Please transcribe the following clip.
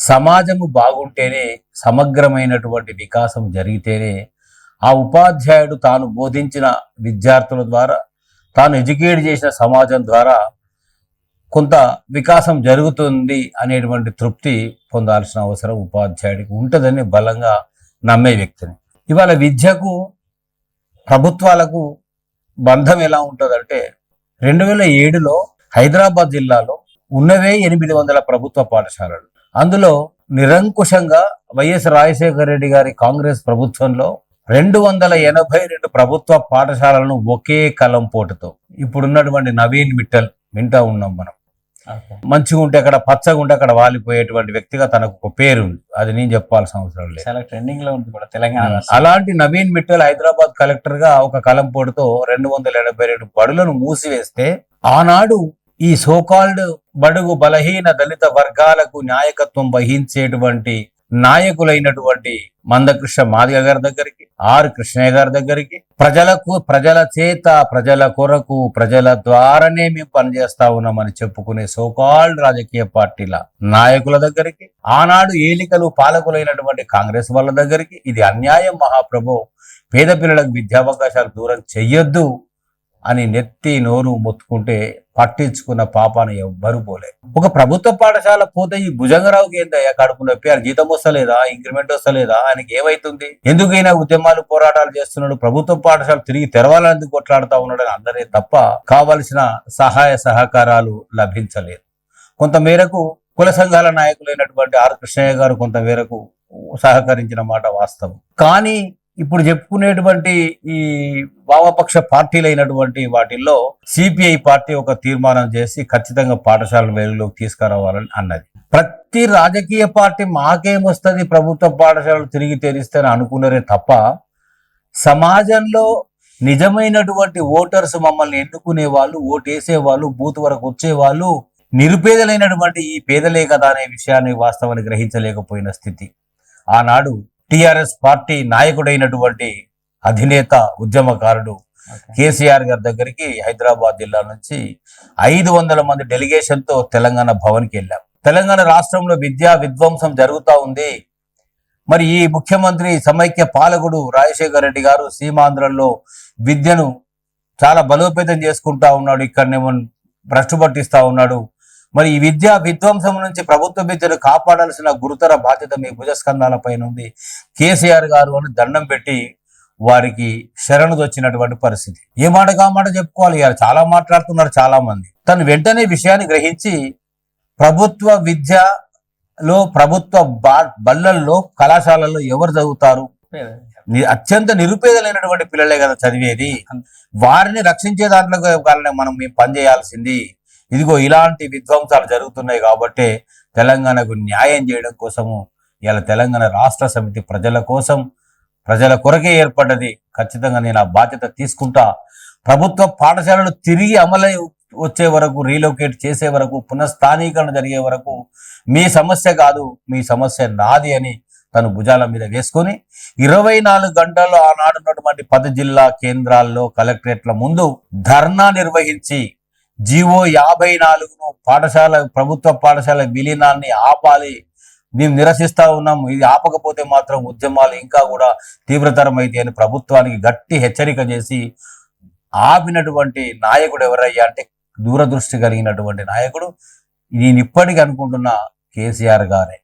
సమాజము బాగుంటేనే సమగ్రమైనటువంటి వికాసం జరిగితేనే ఆ ఉపాధ్యాయుడు తాను బోధించిన విద్యార్థుల ద్వారా తాను ఎడ్యుకేట్ చేసిన సమాజం ద్వారా కొంత వికాసం జరుగుతుంది అనేటువంటి తృప్తి పొందాల్సిన అవసరం ఉపాధ్యాయుడికి ఉంటుందని బలంగా నమ్మే వ్యక్తిని. ఇవాళ విద్యకు ప్రభుత్వాలకు బంధం ఎలా ఉంటుందంటే 2007లో హైదరాబాద్ జిల్లాలో ఉన్నవే 800 ప్రభుత్వ పాఠశాలలు. అందులో నిరంకుశంగా వైఎస్ రాజశేఖర రెడ్డి గారి కాంగ్రెస్ ప్రభుత్వంలో 282 ప్రభుత్వ పాఠశాలను ఒకే కలం పోటుతో ఇప్పుడున్నటువంటి నవీన్ మిట్టల్ వింటా ఉన్నాం మనం. మంచిగా ఉంటే అక్కడ, పచ్చగా ఉంటే అక్కడ వాలిపోయేటువంటి వ్యక్తిగా తనకు ఒక పేరు ఉంది. అది నేను చెప్పాల్సిన అవసరం లేదు, చాలా ట్రెండింగ్ లో ఉంది కూడా తెలంగాణ. అలాంటి నవీన్ మిట్టల్ హైదరాబాద్ కలెక్టర్ గా ఒక కలంపోటుతో 282 బడులను మూసివేస్తే ఆనాడు ఈ సోకాల్డ్ బడుగు బలహీన దళిత వర్గాలకు నాయకత్వం వహించేటువంటి నాయకులైనటువంటి మందకృష్ణ మాదిగ గారి దగ్గరికి, ఆర్ కృష్ణయ్య గారి దగ్గరికి, ప్రజల చేత, ప్రజల కొరకు, ప్రజల ద్వారానే మేము పనిచేస్తా ఉన్నామని చెప్పుకునే సోకాల్డ్ రాజకీయ పార్టీల నాయకుల దగ్గరికి, ఆనాడు ఏలికలు పాలకులైనటువంటి కాంగ్రెస్ వాళ్ళ దగ్గరికి, ఇది అన్యాయం మహాప్రభు, పేద పిల్లలకు విద్యావకాశాలు దూరం చెయ్యొద్దు అని నెత్తి నోరు మొత్తుకుంటే పట్టించుకున్న పాపాను ఎవ్వరు పోలే. ఒక ప్రభుత్వ పాఠశాల పోతే ఈ భుజంగరావుకి ఏందయ్యా కడుపు నొప్పి, ఆయన జీతం వస్తలేదా, ఇంక్రిమెంట్ వస్తలేదా, ఆయనకి ఏమైతుంది, ఎందుకైనా ఉద్యమాలు పోరాటాలు చేస్తున్నాడు, ప్రభుత్వ పాఠశాల తిరిగి తెరవాలని కొట్లాడుతా ఉన్నాడు అని అందరే తప్ప కావలసిన సహాయ సహకారాలు లభించలేదు. కొంతమేరకు కుల సంఘాల నాయకులైనటువంటి ఆర్ కృష్ణయ్య గారు కొంతమేరకు సహకరించిన మాట వాస్తవం. కానీ ఇప్పుడు చెప్పుకునేటువంటి ఈ వామపక్ష పార్టీలైనటువంటి వాటిల్లో సిపిఐ పార్టీ ఒక తీర్మానం చేసి ఖచ్చితంగా పాఠశాల వెలుగులోకి తీసుకురావాలని అన్నది. ప్రతి రాజకీయ పార్టీ మాకేమొస్తుంది ప్రభుత్వ పాఠశాలలు తిరిగి తెరిస్తేనే అనుకున్నారే తప్ప సమాజంలో నిజమైనటువంటి ఓటర్స్, మమ్మల్ని ఎన్నుకునే వాళ్ళు, ఓటేసే వాళ్ళు, బూత్ వరకు వచ్చేవాళ్ళు నిరుపేదలైనటువంటి ఈ పేదలే కదా అనే విషయాన్ని వాస్తవాన్ని గ్రహించలేకపోయిన స్థితి. ఆనాడు టిఆర్ఎస్ పార్టీ నాయకుడైనటువంటి అధినేత, ఉద్యమకారుడు కేసీఆర్ గారి దగ్గరికి హైదరాబాద్ జిల్లా నుంచి 500 మంది డెలిగేషన్ తో తెలంగాణ భవన్కి వెళ్ళాం. తెలంగాణ రాష్ట్రంలో విద్యా విధ్వంసం జరుగుతూ ఉంది, మరి ఈ ముఖ్యమంత్రి సమైక్య పాలకుడు రాజశేఖర రెడ్డి గారు సీమాంధ్రంలో విద్యను చాలా బలోపేతం చేసుకుంటా ఉన్నాడు, ఇక్కడనేమో భ్రష్టు పట్టిస్తా ఉన్నాడు, మరి ఈ విద్యా విధ్వంసం నుంచి ప్రభుత్వ విద్యను కాపాడాల్సిన గురుతర బాధ్యత మీ భుజస్కంధాలపైన ఉంది కేసీఆర్ గారు అని దండం పెట్టి వారికి శరణు వచ్చినటువంటి పరిస్థితి. ఏ మాట కామాట చెప్పుకోవాలి, చాలా మాట్లాడుతున్నారు చాలా మంది. తను వెంటనే విషయాన్ని గ్రహించి ప్రభుత్వ విద్యలో, ప్రభుత్వ బళ్ళల్లో, కళాశాలల్లో ఎవరు చదువుతారు, అత్యంత నిరుపేదలైనటువంటి పిల్లలే కదా చదివేది, వారిని రక్షించే దాంట్లో మనం పనిచేయాల్సింది. ఇదిగో ఇలాంటి విధ్వంసాలు జరుగుతున్నాయి కాబట్టి తెలంగాణకు న్యాయం చేయడం కోసము ఇలా తెలంగాణ రాష్ట్ర సమితి ప్రజల కోసం, ప్రజల కొరకే ఏర్పడ్డది. ఖచ్చితంగా నేను ఆ బాధ్యత తీసుకుంటా. ప్రభుత్వ పాఠశాలలు తిరిగి అమలై వచ్చే వరకు, రీలొకేట్ చేసే వరకు, పునఃస్థానీకరణ జరిగే వరకు మీ సమస్య కాదు, మీ సమస్య నాది అని తను భుజాల మీద వేసుకొని 24 గంటల్లో ఆనాడున్నటువంటి 10 జిల్లా కేంద్రాల్లో కలెక్టరేట్ల ముందు ధర్నా నిర్వహించి జీవో 54ను ప్రభుత్వ పాఠశాల విలీనాన్ని ఆపాలి, మేము నిరసిస్తా ఉన్నాం, ఇది ఆపకపోతే మాత్రం ఉద్యమాలు ఇంకా కూడా తీవ్రతరమైతే అని ప్రభుత్వానికి గట్టి హెచ్చరిక చేసి ఆపినటువంటి నాయకుడు ఎవరయ్యా అంటే దూరదృష్టి కలిగినటువంటి నాయకుడు నేను ఇప్పటికీ అనుకుంటున్న కేసీఆర్ గారే.